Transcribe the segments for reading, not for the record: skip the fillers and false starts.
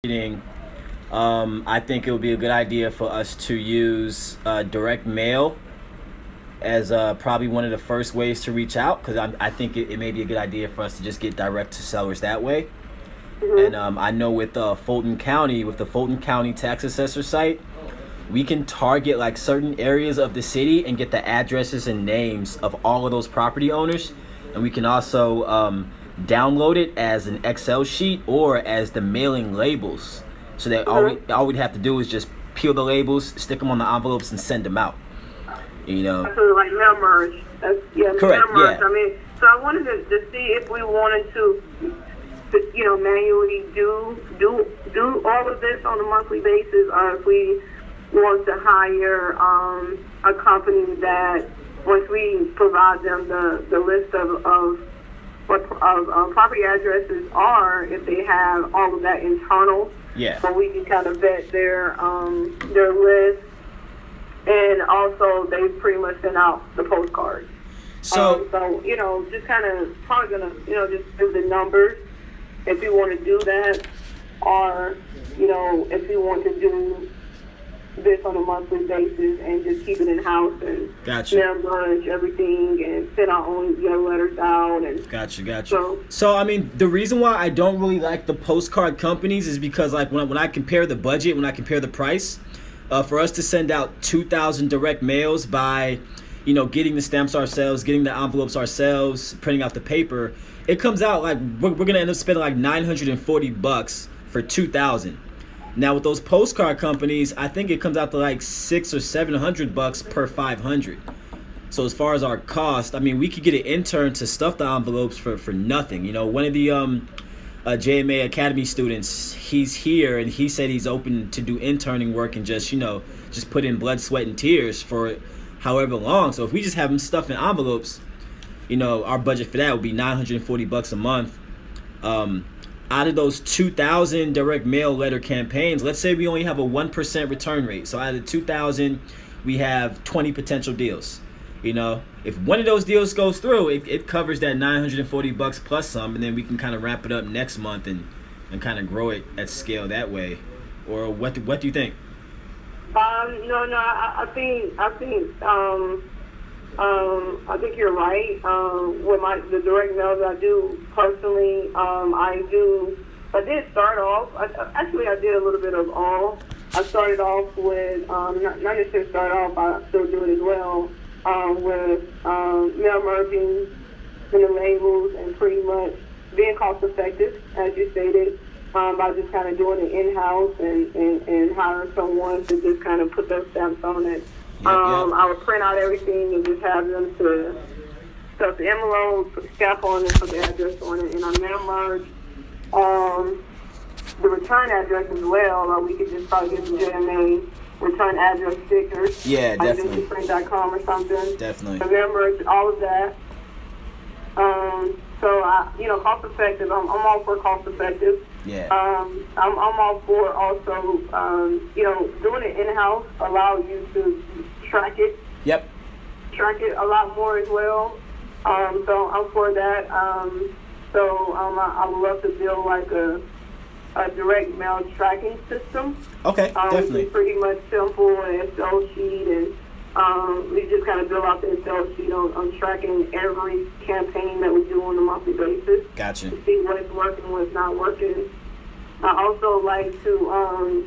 Meeting, I think it would be a good idea for us to use direct mail as probably one of the first ways to reach out because I think it may be a good idea for us to just get direct to sellers that way. And Mm-hmm. I know with Fulton County, with the Fulton County tax assessor site, we can target like certain areas of the city and get the addresses and names of all of those property owners, and we can also download it as an Excel sheet or as the mailing labels. So that Mm-hmm. all we'd have to do is just peel the labels, stick them on the envelopes, and send them out. You know. So like mail merge. That's, yeah, Correct. mail merge. Yeah. I mean, so I wanted to see if we wanted to manually do all of this on a monthly basis, or if we want to hire a company that once we provide them the list of what property addresses are, if they have all of that internal, Yeah. so we can kind of vet their list, and also they pretty much send out the postcards. So So just kind of probably gonna just do the numbers if you want to do that, or if you want to do this on a monthly basis and just keep it in house and gotcha. mail lunch everything and send our own letters out and Gotcha. so. So I mean, the reason why I don't really like the postcard companies is because like when I compare the budget, when I compare the price, for us to send out 2,000 direct mails by, getting the stamps ourselves, getting the envelopes ourselves, printing out the paper, it comes out like we're gonna end up spending like $940 for 2,000. Now with those postcard companies, I think it comes out to like $600 or $700 per 500. So as far as our cost, I mean, we could get an intern to stuff the envelopes for nothing. One of the JMA Academy students, he's here and he said he's open to do interning work and just put in blood, sweat, and tears for however long. So if we just have him stuff in envelopes, our budget for that would be $940 a month. Out of those 2,000 direct mail letter campaigns, let's say we only have a 1% return rate. So out of the 2,000, we have 20 potential deals. If one of those deals goes through, it covers that $940 plus some, and then we can kind of wrap it up next month and kind of grow it at scale that way. Or what do you think? No, I think you're right. With the direct mails I do personally, I did start off. I did a little bit of all. I started off with not necessarily start off. I still do it as well with mail merging and the labels, and pretty much being cost effective, as you stated. By just kind of doing it in-house and hiring someone to just kind of put those stamps on it. Yep. I would print out everything and just have them to stuff the envelope, put the stamp on it, put the address on it, and I mail merge the return address as well. Or we could just probably get some JMA return address stickers. Yeah, like definitely. print.com or something. Definitely. I mail merge all of that. So cost effective. I'm all for cost effective. Yeah. I'm all for also, doing it in-house allows you to track it Yep. a lot more as well. So I'm for that. I would love to build like a direct mail tracking system. Okay. Definitely. It's pretty much simple, an Excel sheet, and we just kind of build out the Excel sheet on tracking every campaign that we do on a monthly basis. Gotcha. To see what's working, what's not working. I also like to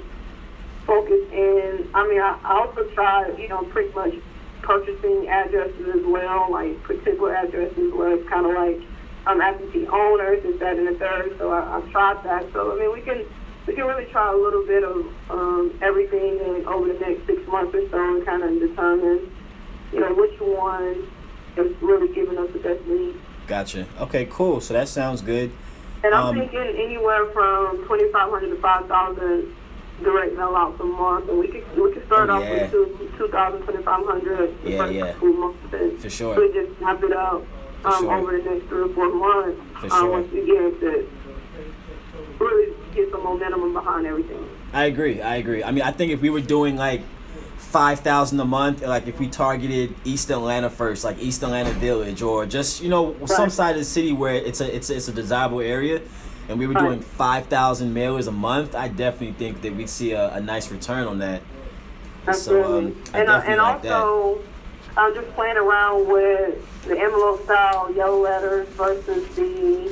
focus in. I also try, pretty much purchasing addresses as well, like particular addresses where it's kind of like absentee owners, this, that, and the third. So I've tried that. So we can really try a little bit of everything and over the next 6 months or so, and kind of determine, which one is really giving us the best lead. Gotcha. Okay, cool. So that sounds good. And I'm thinking anywhere from 2,500 to 5,000 direct mail outs a month, and we could start off with 2,000, 2,500 Yeah. 2 months, and For sure. we just wrap it up sure. over the next 3 or 4 months. For sure. Once we get to really get some momentum behind everything. I agree. I mean, I think if we were doing like 5,000 a month, like if we targeted East Atlanta first, like East Atlanta Village, or just some side of the city where it's a desirable area, and we were doing 5,000 mailers a month, I definitely think that we'd see a nice return on that. Absolutely. So I definitely and like also, that. I'm just playing around with the envelope style yellow letters versus the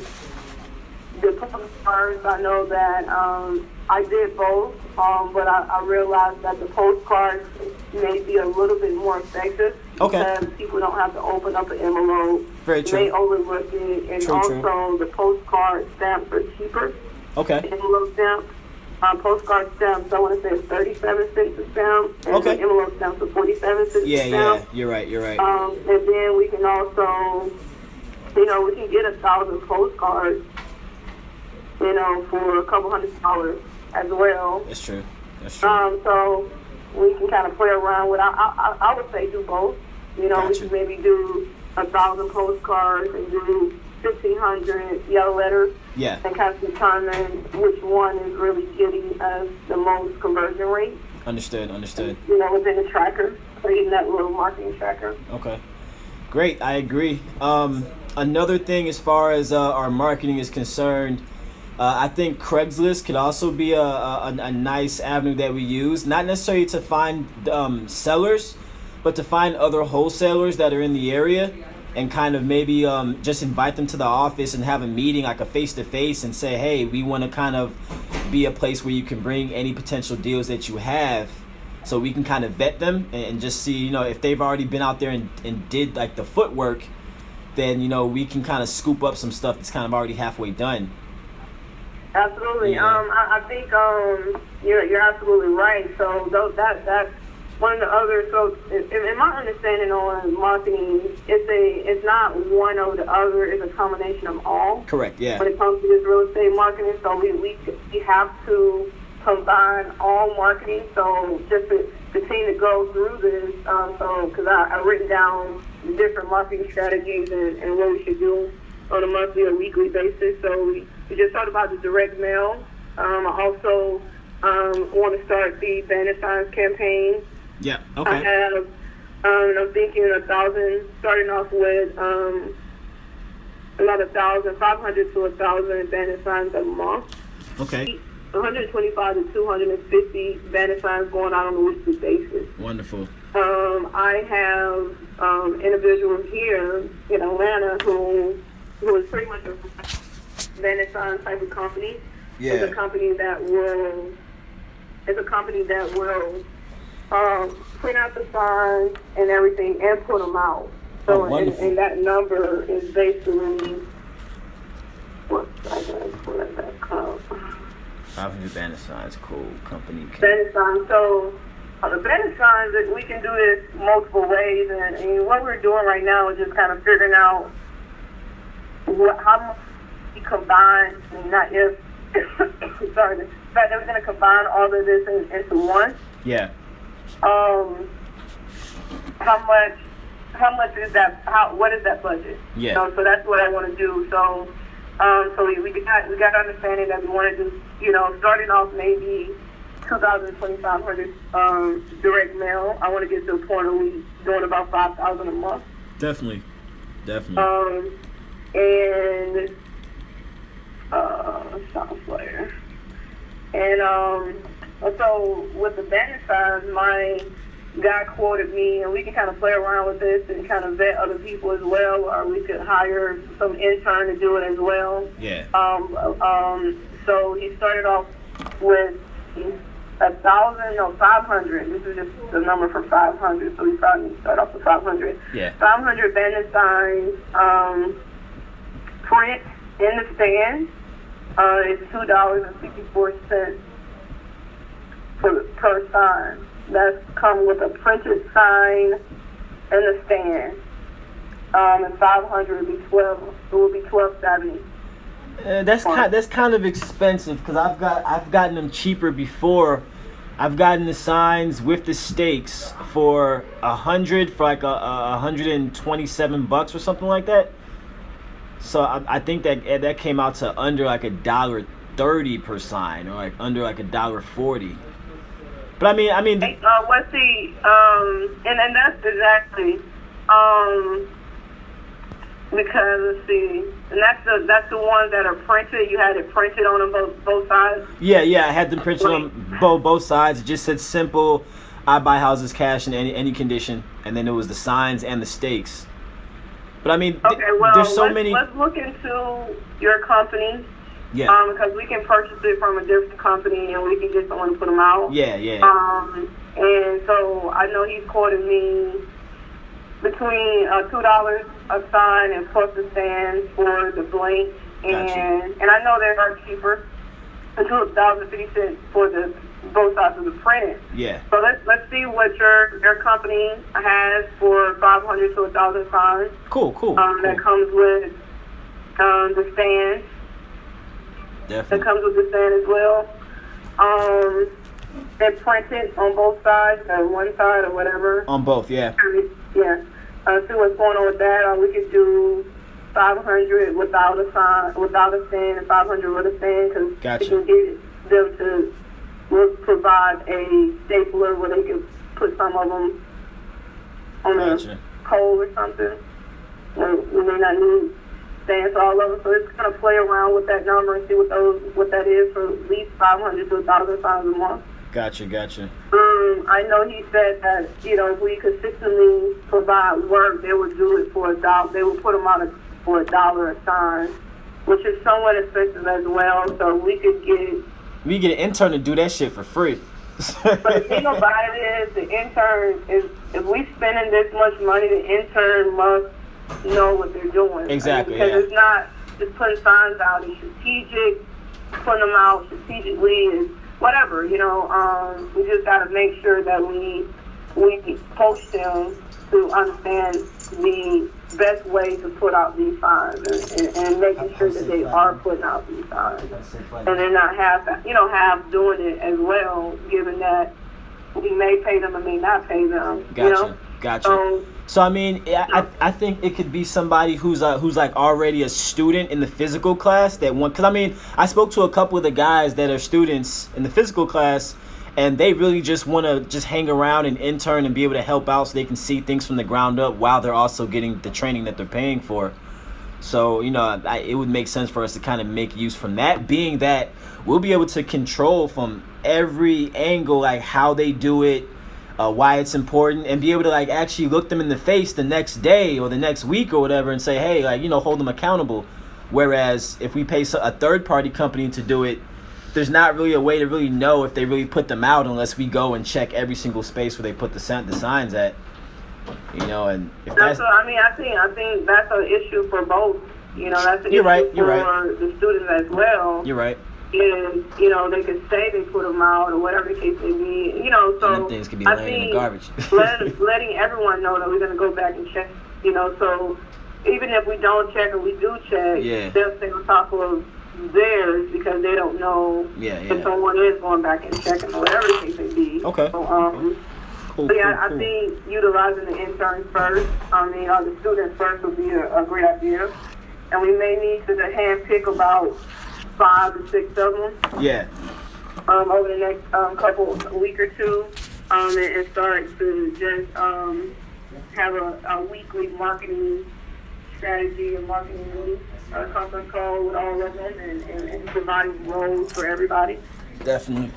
postcards. I know that I did both, but I realized that the postcards may be a little bit more effective because people don't have to open up an envelope. Very true. They overlook it, and also the postcard stamps are cheaper. Okay. The envelope stamps. Postcard stamps, I want to say it's 37 cents a stamp, and the envelope stamps are 47 cents a stamp. Yeah, you're right. And then we can also, we can get 1,000 postcards, for a couple $100 as well. That's true. So we can kind of play around with. I would say do both. We can maybe do 1,000 postcards and do 1,500 yellow letters. Yeah. And kind of determine which one is really getting us the most conversion rate. Understood. Within the tracker, creating that little marketing tracker. Okay. Great. I agree. Another thing as far as our marketing is concerned, I think Craigslist could also be a nice avenue that we use. Not necessarily to find sellers, but to find other wholesalers that are in the area and kind of maybe just invite them to the office and have a meeting, like a face-to-face, and say, hey, we want to kind of be a place where you can bring any potential deals that you have, so we can kind of vet them and just see, if they've already been out there and did like the footwork, then, we can kind of scoop up some stuff that's kind of already halfway done. Absolutely. I think you're absolutely right. So that's one of the other. So in my understanding on marketing, it's not one or the other. It's a combination of all. Correct. Yeah. When it comes to this real estate marketing, so we have to combine all marketing. So just to continue to go through this, because I've written down different marketing strategies and what we should do on a monthly or weekly basis. So we just talked about the direct mail. I also want to start the banner signs campaign. Yeah. Okay. I have, I'm thinking 1,000, starting off with about 1,000, 500 to 1,000 banner signs a month. Okay. 125 to 250 banner signs going out on a weekly basis. Wonderful. I have individuals here in Atlanta who is pretty much a banner sign type of company. Yeah. It's a company that will print out the signs and everything and put them out. So and that number is basically I gotta pull it back up. 500 banner signs, cool. Company. Banner signs. So the banner signs, we can do this multiple ways, and what we're doing right now is just kind of figuring out how much we combine, not if. Sorry, the fact that we're going to combine all of this into one. Yeah. How much is that? What is that budget? Yeah. So that's what I want to do. So we got understanding that we want to do, starting off maybe 2,000, 2,500 direct mail. I want to get to a point where we doing about 5,000 a month. Definitely. And sound flare. And so with the banner signs, my guy quoted me, and we can kind of play around with this and kind of vet other people as well, or we could hire some intern to do it as well. Yeah. So he started off with 500. This is just the number for 500, so we probably need to start off with 500. Yeah. 500 banner signs, print in the stand. It's $2.64 per sign. That's come with a printed sign and a stand. And 500 would be 12. It would be $12.70. That's kind of expensive because I've gotten them cheaper before. I've gotten the signs with the stakes for $100 for like $127 or something like that. So I think that came out to under like $1.30 per sign, or like under like $1.40. But I mean. What's the and that's exactly Because let's see, and that's the ones that are printed. You had it printed on them both sides. Yeah, I had them printed on both sides. It just said simple. I buy houses cash in any condition, and then it was the signs and the stakes. But I mean, okay, well, there's so many. Let's look into your company. Yeah. Because we can purchase it from a different company, and we can get someone to put them out. Yeah. And so I know he's quoted me between $2 a sign and plus the stand for the blank, and I know they are cheaper, $2.50 for the both sides of the printed. Yeah. So let's see what your company has for 500 to 1,000 signs. Cool. That comes with the stand. Definitely. That comes with the stand as well. They're printed on both sides, or one side or whatever. On both, yeah. Yeah. See what's going on with that. Or we could do 500 without a sign, without a stand, and 500 with a stand, because we can get them to provide a stapler where they can put some of them on a pole or something. We may not need stands for all of them, so it's gonna play around with that number and see what that is for at least 500 to 1,000 signs a month. Gotcha. I know he said that, if we consistently provide work, they would do it for $1. They would put them out for $1 a sign, which is somewhat expensive as well. So we get an intern to do that shit for free. But the thing about it is, the intern is, if we spending this much money, the intern must know what they're doing. Exactly. Because it's not just putting signs out. It's strategic. Putting them out strategically is whatever, we just got to make sure that we post them to understand the best way to put out these signs and making sure that they are putting out these signs. And they're not half doing it as well, given that we may pay them and may not pay them. Gotcha. So I mean, I think it could be somebody who's like already a student in the physical class because I mean, I spoke to a couple of the guys that are students in the physical class, and they really just want to just hang around and intern and be able to help out so they can see things from the ground up while they're also getting the training that they're paying for. So it would make sense for us to kind of make use from that, being that we'll be able to control from every angle, like how they do it. Why it's important, and be able to actually look them in the face the next day or the next week or whatever and say, hey, hold them accountable. Whereas if we pay a third party company to do it, there's not really a way to really know if they really put them out unless we go and check every single space where they put the signs at. And if that's I think that's an issue for both. That's an issue for the students as well. You're right. And, they could say they put them out or whatever the case may be. So them things could be laying in the garbage. letting everyone know that we're going to go back and check, so even if we don't check or we do check, they'll stay on top of theirs because they don't know if someone is going back and checking or whatever the case may be. Okay. So, cool. I think utilizing the interns first, the students first would be a great idea. And we may need to handpick about 5 to 6 of them. Yeah. Over the next week or two, and start to just have a weekly marketing strategy and marketing conference call with all of them and providing roles for everybody. Definitely.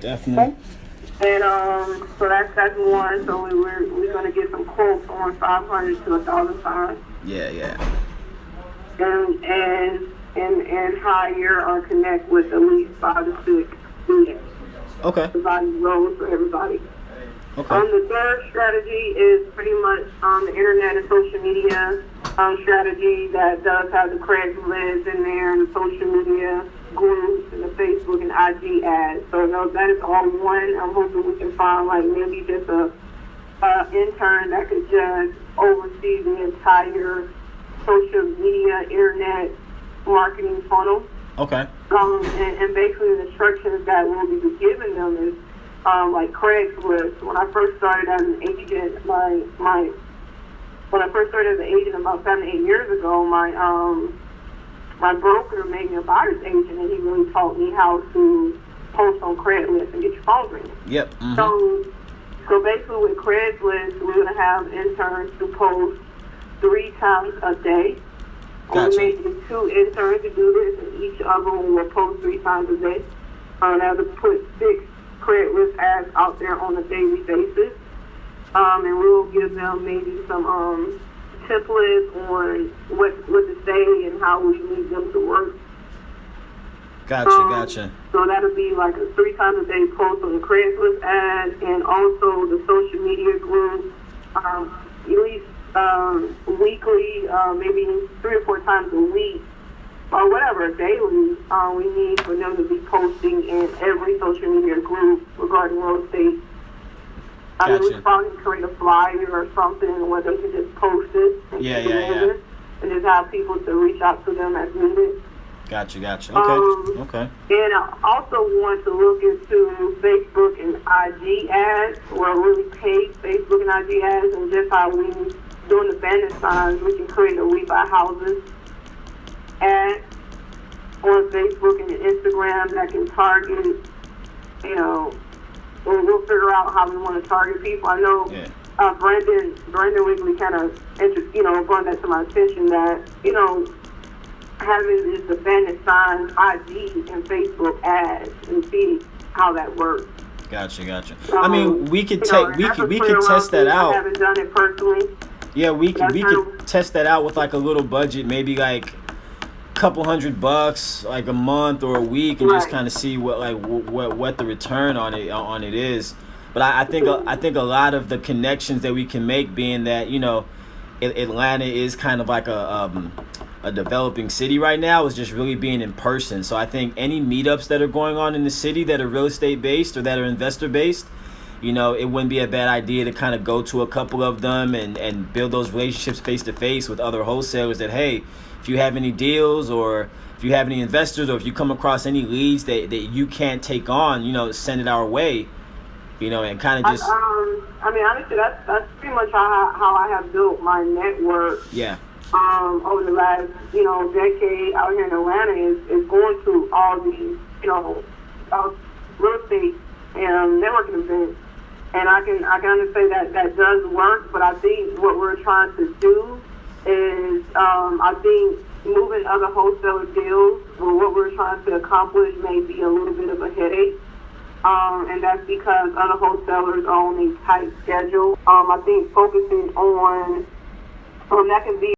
Okay. And so that's one. So we're gonna get some quotes on 500 to 1,000 signs. Yeah. And hire or connect with at least 5 to 6 students. Okay. Providing roles for everybody. Okay. The third strategy is pretty much the internet and social media strategy that does have the Craigslist in there and the social media groups and the Facebook and IG ads. So that is all one. I'm hoping we can find maybe just a intern that could just oversee the entire social media, internet marketing funnel. Okay. And basically the instructions that we'll be giving them is like Craigslist. When I first started as an agent, when I first started as an agent about 7 to 8 years ago, my broker made me a buyer's agent, and he really taught me how to post on Craigslist and get your phone ringing. Yep. Mm-hmm. So basically with Craigslist, we're gonna have interns to post 3 times a day. Gotcha. We made 2 interns to do this, and each of them will post 3 times a day. Now to put 6 credit risk ads out there on a daily basis. And we'll give them maybe some templates on what to say and how we need them to work. Gotcha. So that'll be like a 3 times a day post on the Craigslist ad, and also the social media group, at least weekly, maybe 3 or 4 times a week, or whatever, daily. We need for them to be posting in every social media group regarding real estate. I mean, we probably create a flyer or something where they can just post it and just have people to reach out to them as needed. Gotcha. Okay. And I also want to look into Facebook and IG ads, or really paid Facebook and IG ads, and just how we doing the banner signs, we can create a We Buy Houses ad on Facebook and Instagram that can target, we'll figure out how we want to target people. I know Brandon Wigley kind of, brought that to my attention that, having this abandoned signs, IG, and Facebook ads, and see how that works. Gotcha. I mean, we could test that out. I haven't done it personally. Yeah, we could test that out with like a little budget, maybe like couple $100 like a month or a week, and just kind of see what the return on it is. But I think a lot of the connections that we can make, being that Atlanta is kind of like a developing city right now, is just really being in person. So I think any meetups that are going on in the city that are real estate based or that are investor based, it wouldn't be a bad idea to kind of go to a couple of them and build those relationships face to face with other wholesalers. That, hey, if you have any deals, or if you have any investors, or if you come across any leads that you can't take on, send it our way, and kind of just. I mean, honestly, that's pretty much how I have built my network. Yeah. Over the last, decade out here in Atlanta is going to all these, real estate and networking events. And I can understand that does work, but I think what we're trying to do is, I think moving other wholesaler deals, or what we're trying to accomplish, may be a little bit of a headache. And that's because other wholesalers are on a tight schedule. I think focusing on, that can be